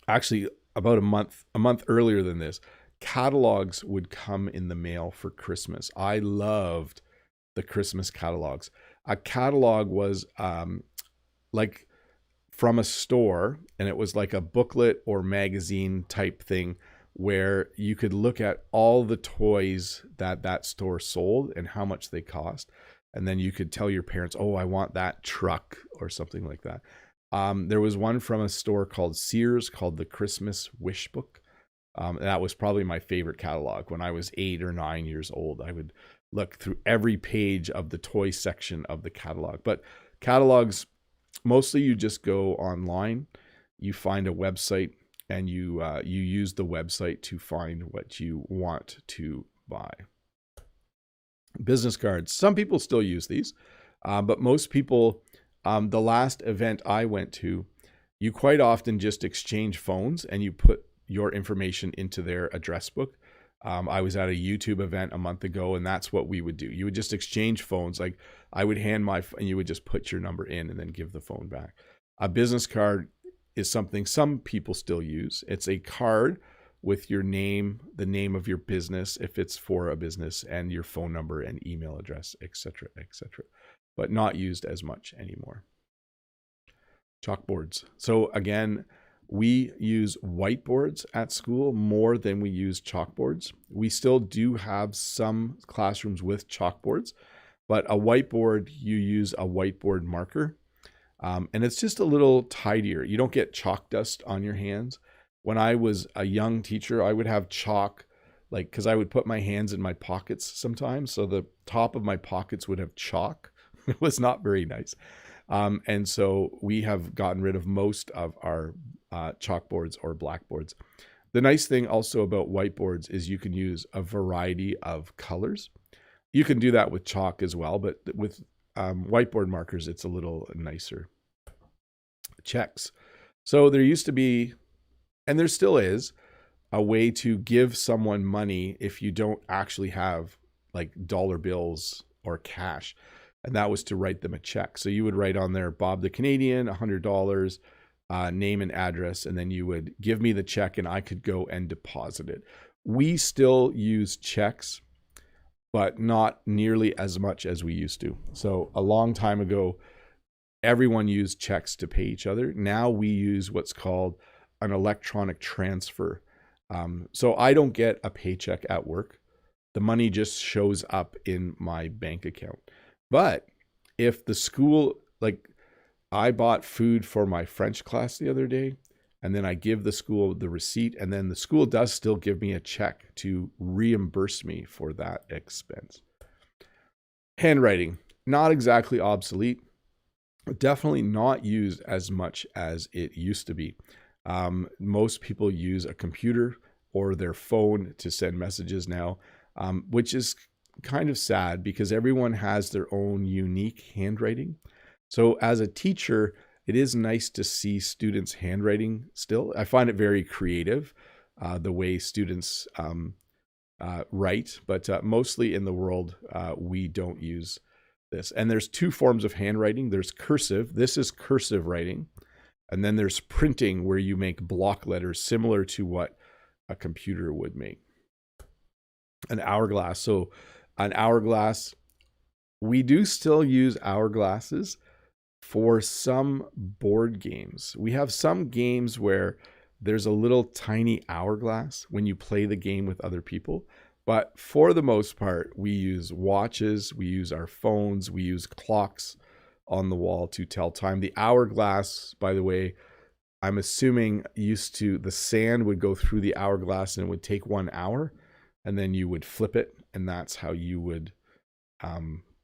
actually about a month earlier than this, catalogs would come in the mail for Christmas. I loved the Christmas catalogs. A catalog was like from a store, and it was like a booklet or magazine type thing where you could look at all the toys that store sold and how much they cost. And then you could tell your parents, oh, I want that truck or something like that. There was one from a store called Sears called the Christmas Wish Book. That was probably my favorite catalog. When I was 8 or 9 years old, I would look through every page of the toy section of the catalog. But catalogs, mostly you just go online, you find a website, and you use the website to find what you want to buy. Business cards. Some people still use these, but most people, the last event I went to, you quite often just exchange phones and you put your information into their address book. I was at a YouTube event a month ago, and that's what we would do. You would just exchange phones. Like I would hand and you would just put your number in and then give the phone back. A business card is something some people still use. It's a card with your name, the name of your business, if it's for a business, and your phone number and email address, etc., but not used as much anymore. Chalkboards. So again, we use whiteboards at school more than we use chalkboards. We still do have some classrooms with chalkboards, but a whiteboard, you use a whiteboard marker, and it's just a little tidier. You don't get chalk dust on your hands. When I was a young teacher, I would have chalk, like, because I would put my hands in my pockets sometimes. So the top of my pockets would have chalk. It was not very nice. And so we have gotten rid of most of our chalkboards or blackboards. The nice thing also about whiteboards is you can use a variety of colors. You can do that with chalk as well, but with whiteboard markers, it's a little nicer. Checks. So there used to be, and there still is, a way to give someone money if you don't actually have like dollar bills or cash. And that was to write them a check. So you would write on there, Bob the Canadian, $100, name and address, and then you would give me the check and I could go and deposit it. We still use checks, but not nearly as much as we used to. So a long time ago, everyone used checks to pay each other. Now we use what's called an electronic transfer. So I don't get a paycheck at work. The money just shows up in my bank account. But if the school, like I bought food for my French class the other day, and then I give the school the receipt, and then the school does still give me a check to reimburse me for that expense. Handwriting, not exactly obsolete, definitely not used as much as it used to be. Most people use a computer or their phone to send messages now, which is kind of sad because everyone has their own unique handwriting. So as a teacher, it is nice to see students' handwriting still. I find it very creative, the way students write, but mostly in the world, we don't use this. And there's two forms of handwriting. There's cursive. This is cursive writing. And then there's printing, where you make block letters similar to what a computer would make. An hourglass. So an hourglass, we do still use hourglasses for some board games. We have some games where there's a little tiny hourglass when you play the game with other people. But for the most part, we use watches, we use our phones, we use clocks on the wall to tell time. The hourglass, by the way, I'm assuming the sand would go through the hourglass and it would take 1 hour, and then you would flip it, and that's how you would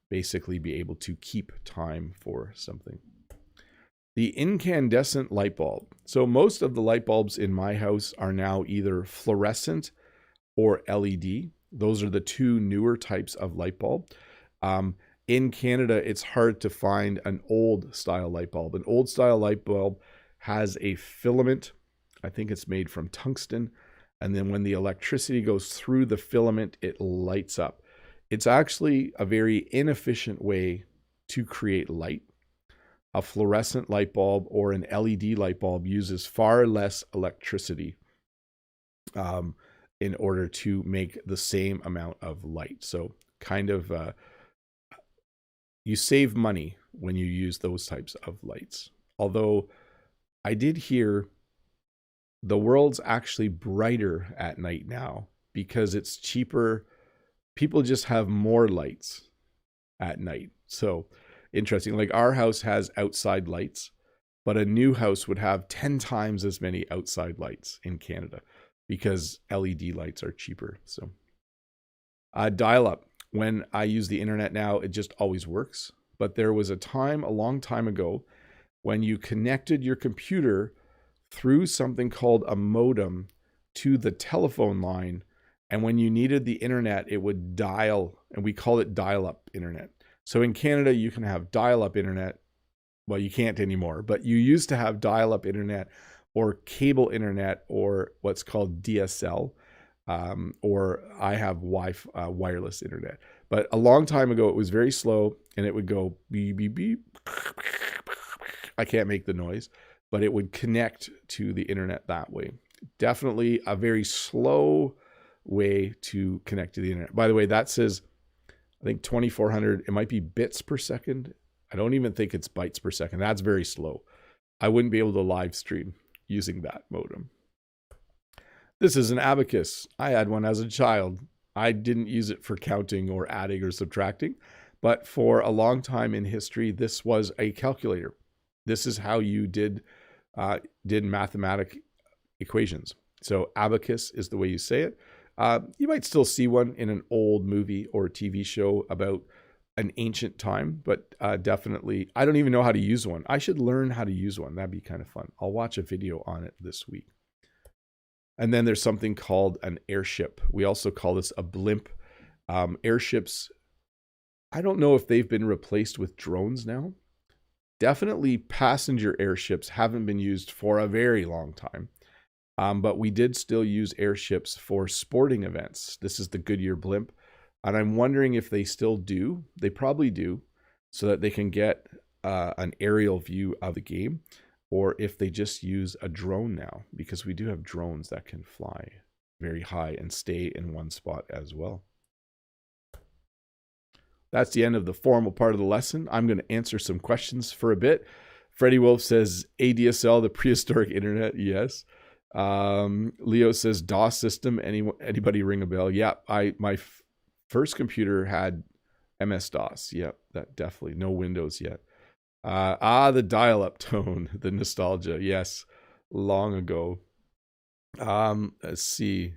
basically be able to keep time for something. The incandescent light bulb. So most of the light bulbs in my house are now either fluorescent or LED. Those are the two newer types of light bulb. In Canada, it's hard to find an old style light bulb. An old style light bulb has a filament. I think it's made from tungsten. And then when the electricity goes through the filament, it lights up. It's actually a very inefficient way to create light. A fluorescent light bulb or an LED light bulb uses far less electricity in order to make the same amount of light. So kind of you save money when you use those types of lights. Although I did hear the world's actually brighter at night now because it's cheaper. People just have more lights at night. So interesting. Like our house has outside lights, but a new house would have 10 times as many outside lights in Canada because LED lights are cheaper. So dial-up. When I use the internet now, it just always works. But there was a time, a long time ago, when you connected your computer through something called a modem to the telephone line. And when you needed the internet, it would dial, and we call it dial-up internet. So in Canada, you can have dial-up internet. Well, you can't anymore, but you used to have dial-up internet or cable internet or what's called DSL, or I have wireless internet. But a long time ago, it was very slow, and it would go beep, beep, beep. I can't make the noise, but it would connect to the internet that way. Definitely a very slow way to connect to the internet. By the way, that says, I think 2400, it might be bits per second. I don't even think it's bytes per second. That's very slow. I wouldn't be able to live stream using that modem. This is an abacus. I had one as a child. I didn't use it for counting or adding or subtracting, but for a long time in history, this was a calculator. This is how you did mathematic equations. So abacus is the way you say it. You might still see one in an old movie or TV show about an ancient time, but definitely, I don't even know how to use one. I should learn how to use one. That'd be kind of fun. I'll watch a video on it this week. And then there's something called an airship. We also call this a blimp. Airships, I don't know if they've been replaced with drones now. Definitely passenger airships haven't been used for a very long time. But we did still use airships for sporting events. This is the Goodyear blimp. And I'm wondering if they still do. They probably do, so that they can get an aerial view of the game, or if they just use a drone now, because we do have drones that can fly very high and stay in one spot as well. That's the end of the formal part of the lesson. I'm going to answer some questions for a bit. Freddie Wolf says, ADSL, the prehistoric internet. Yes. Leo says, DOS system. Anybody ring a bell? Yeah, my first computer had MS-DOS. Yep, that definitely. No Windows yet. The dial-up tone, the nostalgia. Yes, long ago. Let's see.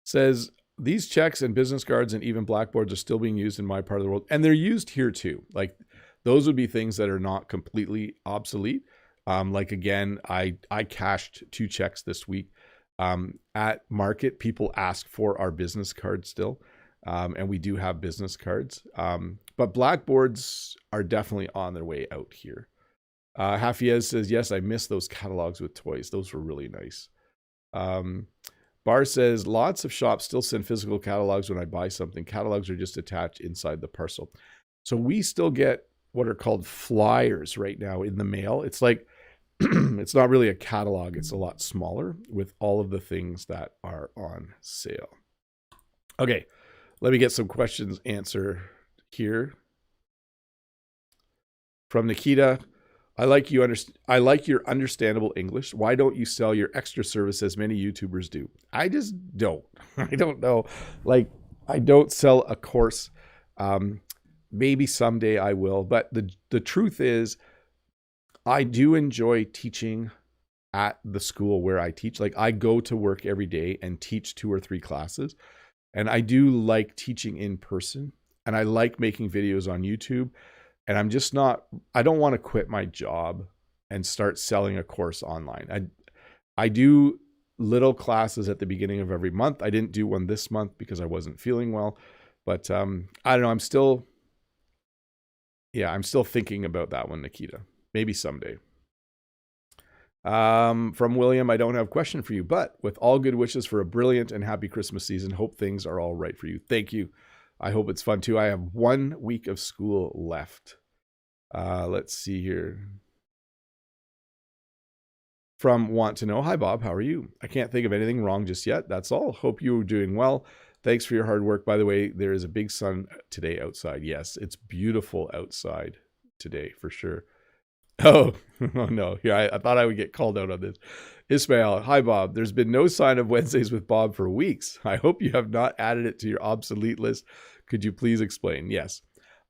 Says, these checks and business cards and even blackboards are still being used in my part of the world. And they're used here too. Like those would be things that are not completely obsolete. Like again, I cashed 2 checks this week. At market, people ask for our business cards still. And we do have business cards. But blackboards are definitely on their way out here. Hafiez says, yes, I miss those catalogs with toys. Those were really nice. Bar says, lots of shops still send physical catalogs when I buy something. Catalogs are just attached inside the parcel. So we still get what are called flyers right now in the mail. It's like, it's not really a catalog. It's a lot smaller with all of the things that are on sale. Okay, let me get some questions answered here. From Nikita, I like your understandable English. Why don't you sell your extra service as many YouTubers do? I just don't. I don't know. Like, I don't sell a course. Maybe someday I will, but the truth is, I do enjoy teaching at the school where I teach. Like, I go to work every day and teach 2 or 3 classes, and I do like teaching in person, and I like making videos on YouTube. And I don't want to quit my job and start selling a course online. I do little classes at the beginning of every month. I didn't do one this month because I wasn't feeling well, but I don't know. I'm still thinking about that one, Nikita. Maybe someday. From William, I don't have a question for you, but with all good wishes for a brilliant and happy Christmas season, hope things are all right for you. Thank you. I hope it's fun too. I have 1 week of school left. Let's see here. From Want to Know, hi Bob, how are you? I can't think of anything wrong just yet. That's all. Hope you're doing well. Thanks for your hard work. By the way, there is a big sun today outside. Yes, it's beautiful outside today for sure. Oh, oh no. Yeah, I thought I would get called out on this. Ismail, hi Bob. There's been no sign of Wednesdays with Bob for weeks. I hope you have not added it to your obsolete list. Could you please explain? Yes,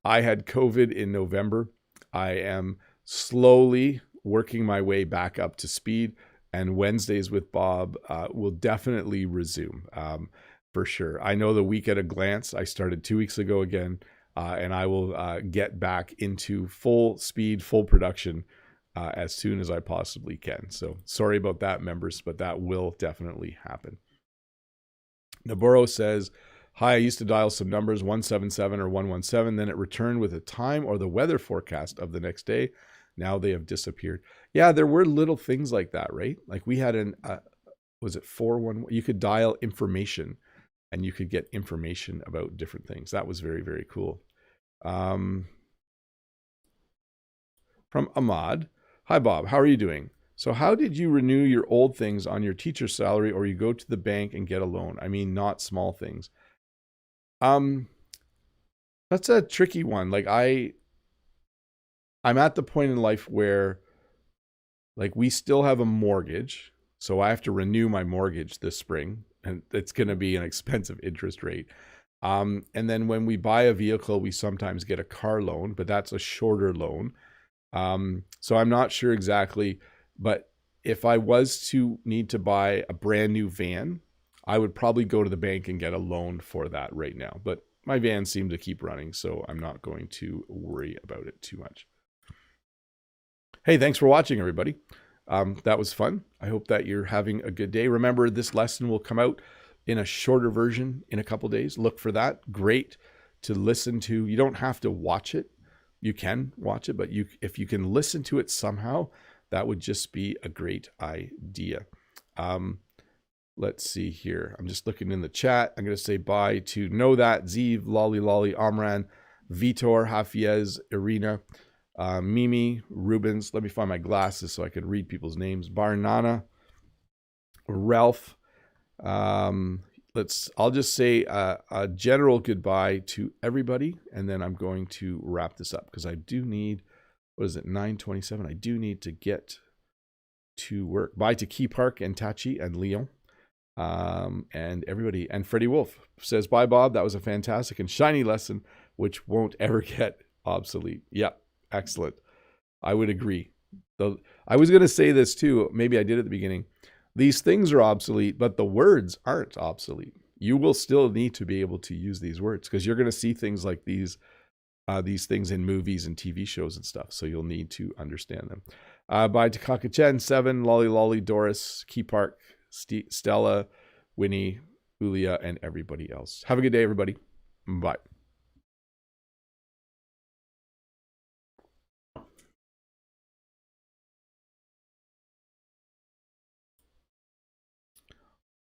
I had COVID in November. I am slowly working my way back up to speed, and Wednesdays with Bob will definitely resume for sure. I know the week at a glance. I started 2 weeks ago again. And I will get back into full speed, full production as soon as I possibly can. So sorry about that, members, but that will definitely happen. Navarro says, hi, I used to dial some numbers, 177 or 117, then it returned with a time or the weather forecast of the next day. Now they have disappeared. Yeah, there were little things like that, right? Like we had was it 411? You could dial information, and you could get information about different things. That was very, very cool. From Ahmad, hi Bob, how are you doing? So how did you renew your old things on your teacher salary, or you go to the bank and get a loan? I mean, not small things. That's a tricky one. Like I'm at the point in life where like we still have a mortgage. So I have to renew my mortgage this spring, and it's going to be an expensive interest rate. And then when we buy a vehicle, we sometimes get a car loan, but that's a shorter loan. So I'm not sure exactly, but if I was to need to buy a brand new van, I would probably go to the bank and get a loan for that right now. But my van seemed to keep running, so I'm not going to worry about it too much. Hey, thanks for watching, everybody. That was fun. I hope that you're having a good day. Remember, this lesson will come out in a shorter version in a couple days. Look for that. Great to listen to. You don't have to watch it. You can watch it, but if you can listen to it somehow, that would just be a great idea. Let's see here. I'm just looking in the chat. I'm going to say bye to Know That, Zeev, Lolly Lolly, Amran, Vitor, Hafiez, Irina, Mimi, Rubens. Let me find my glasses so I can read people's names. Barnana, Ralph. I'll just say a general goodbye to everybody, and then I'm going to wrap this up because I do need, 9:27? I do need to get to work. Bye to Key Park and Tachi and Leon, and everybody. And Freddie Wolf says, bye, Bob. That was a fantastic and shiny lesson, which won't ever get obsolete. Yep. Excellent. I would agree. I was going to say this too. Maybe I did at the beginning. These things are obsolete, but the words aren't obsolete. You will still need to be able to use these words because you're going to see things like these things in movies and TV shows and stuff. So you'll need to understand them. Bye to Kakachen, 7, Lolly Lolly, Doris, Key Park, Stella, Winnie, Ulia, and everybody else. Have a good day, everybody. Bye.